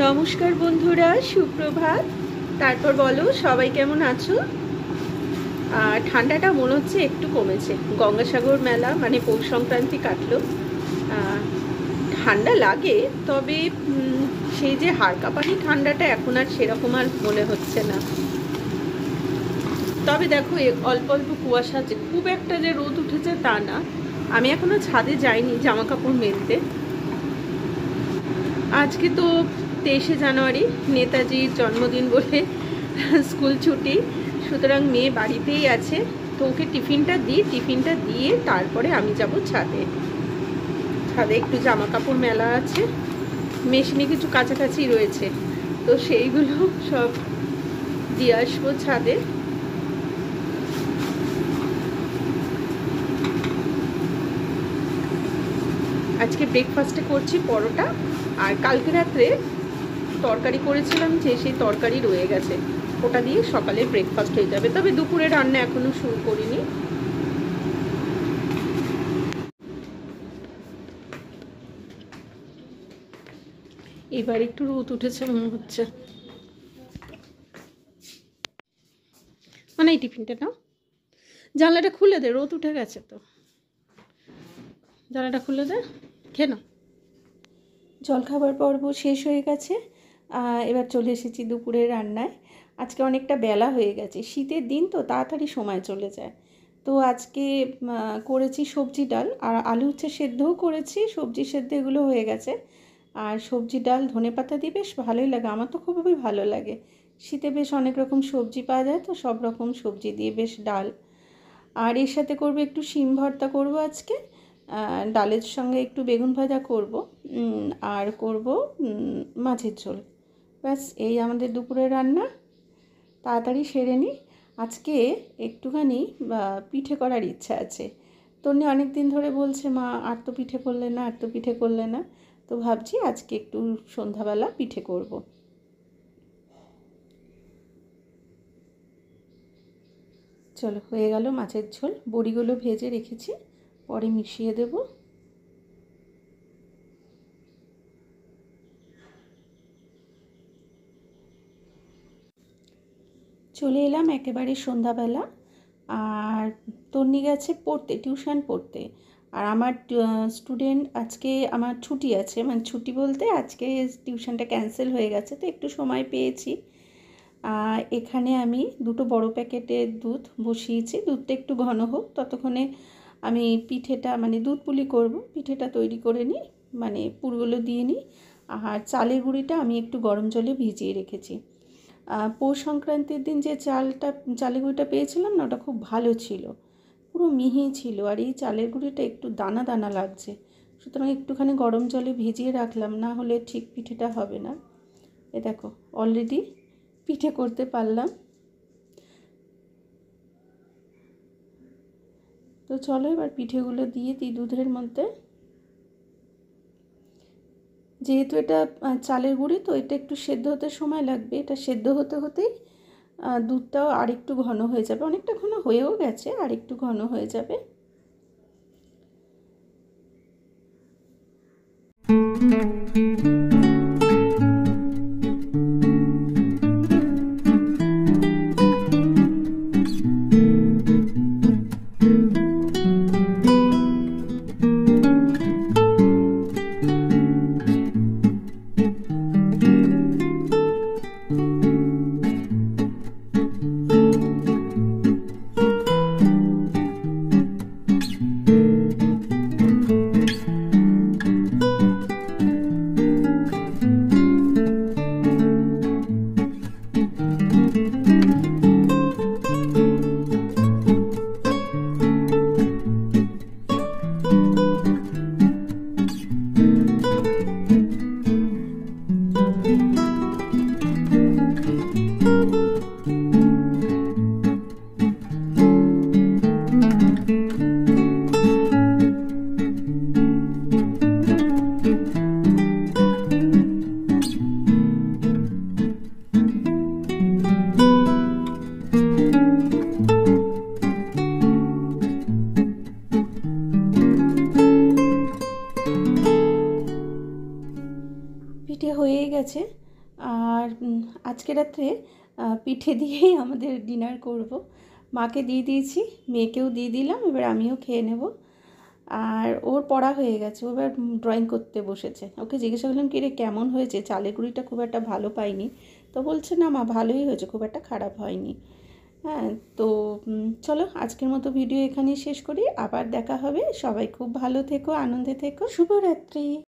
নমস্কার বন্ধুরা, সুপ্রভাত। তারপর বলো সবাই কেমন আছো? ঠান্ডাটা মনে হচ্ছে একটু কমেছে। গঙ্গাসাগর মেলা মানে পৌষ সংক্রান্তি কাটলো। ঠান্ডা লাগে, তবে সেই যে হাড় কাঁপানি ঠান্ডাটা এখন আর সেরকম আর মনে হচ্ছে না। তবে দেখো অল্প অল্প কুয়াশা আছে, খুব একটা যে রোদ উঠেছে তা না। আমি এখনো ছাদে যাইনি জামা কাপড় মেলতে। আজকে তো 23শে জানুয়ারি, নেতাজির জন্মদিন বলে স্কুল ছুটি, সুতরাং মেয়ে বাড়িতেই আছে। তো ওকে টিফিনটা দিয়ে তারপরে আমি যাব ছাদে। ছাদে একটু জামা কাপড় মেলা আছে, মেশিনে কিছু কাছাকাছি রয়েছে, তো সেইগুলো সব দিয়ে আসবো ছাদে। আজকে ব্রেকফাস্টে করছি পরোটা, আর কালকে রাত্রে তরকারি করেছিলাম যে সেই তরকারি রয়ে গেছে, ওটা দিয়ে সকালে ব্রেকফাস্ট হয়ে যাবে। তবে দুপুরে রান্না এখনো শুরু করিনি। এবার একটু রোদ উঠেছে মনে হচ্ছে। মানে এই টিফিনটা নাও, জানলাটা খুলে দে, রোদ উঠে গেছে তো, জানলাটা খুলে দে, খেয়ে নাও। জলখাবার পর্ব শেষ হয়ে গেছে, এবার চলে এসেছি দুপুরের রান্নায়। আজকে অনেকটা বেলা হয়ে গেছে, শীতের দিন তো তাড়াতাড়ি সময় চলে যায়। তো আজকে করেছি সবজি ডাল, আর আলু উচ্ছে সেদ্ধও করেছি, সবজি সেদ্ধ এগুলো হয়ে গেছে। আর সবজি ডাল ধনেপাতা দিয়ে বেশ ভালোই লাগে, আমার তো খুবই ভালো লাগে। শীতে বেশ অনেক রকম সবজি পাওয়া যায়, তো সব রকম সবজি দিয়ে বেশ ডাল। আর এর সাথে করব একটু শিম ভর্তা করব আজকে, ডালের সঙ্গে একটু বেগুন ভাজা করব, আর করব মাছের ঝোল। ব্যাস এই আমাদের দুপুরের রান্না। তাড়াতাড়ি সেরে নিই। আজকে একটুখানি পিঠে করার ইচ্ছা আছে। তন্নি অনেক দিন ধরে বলছে, মা আর তো পিঠে করলে না, আর তো পিঠে করলে না। তো ভাবছি আজকে একটু সন্ধ্যাবেলা পিঠে করব। চলো, হয়ে গেল মাছের ঝোল। বড়িগুলো ভেজে রেখেছি, পরে মিশিয়ে দেব। চলে এলাম একেবারে সন্ধ্যাবেলা। আর তন্নি গেছে পড়তে, টিউশন পড়তে। আর আমার স্টুডেন্ট, আজকে আমার ছুটি আছে, মানে ছুটি বলতে আজকে টিউশনটা ক্যান্সেল হয়ে গেছে, তো একটু সময় পেয়েছি। এখানে আমি দুটো বড় প্যাকেটের দুধ বসিয়েছি, দুধটা একটু ঘন হোক, ততক্ষণে আমি পিঠেটা মানে দুধ পুলি করব, পিঠেটা তৈরি করে নিই, মানে পুরগুলো দিয়ে নিই। আর চালের গুঁড়িটা আমি একটু গরম জলে ভিজিয়ে রেখেছি। পৌষ সংক্রান্তির দিন যে চালের গুঁড়িটা পেয়েছিলাম না, ওটা খুব ভালো ছিল, পুরো মিহি ছিল। আর এই চালের গুঁড়িটা একটু দানা দানা লাগছে, সুতরাং একটুখানি গরম জলে ভিজিয়ে রাখলাম, না হলে ঠিক পিঠেটা হবে না। এ দেখো অলরেডি পিঠে করতে পারলাম। তো চলো এবার পিঠেগুলো দিয়ে দিই দুধের মধ্যে। যেহেতু এটা চালের গুঁড়ি, তো এটা একটু সেদ্ধ হতে সময় লাগবে। এটা সেদ্ধ হতে হতেই দুধটাও আরেকটু ঘন হয়ে যাবে, অনেকটা ঘন হয়েও গেছে, আরেকটু ঘন হয়ে যাবে। পিঠে হয়ে গেছে। আর আজকে রাত্রে পিঠে দিয়েই আমাদের ডিনার করব। মাকে দিয়ে দিয়েছি, মেয়েকেও দিয়ে দিলাম, এবার আমিও খেয়ে নেব। আর ওর পড়া হয়ে গেছে, ও এবার ড্রয়িং করতে বসেছে। ওকে জিজ্ঞাসা করলাম কি রে কেমন হয়েছে, চালের গুঁড়িটা খুব একটা ভালো পাইনি। তো বলছে না মা ভালোই হয়েছে, খুব একটা খারাপ হয়নি। হ্যাঁ, তো চলো আজকের মতো ভিডিও এখানেই শেষ করি, আবার দেখা হবে। সবাই খুব ভালো থেকো, আনন্দে থেকো, শুভরাত্রি।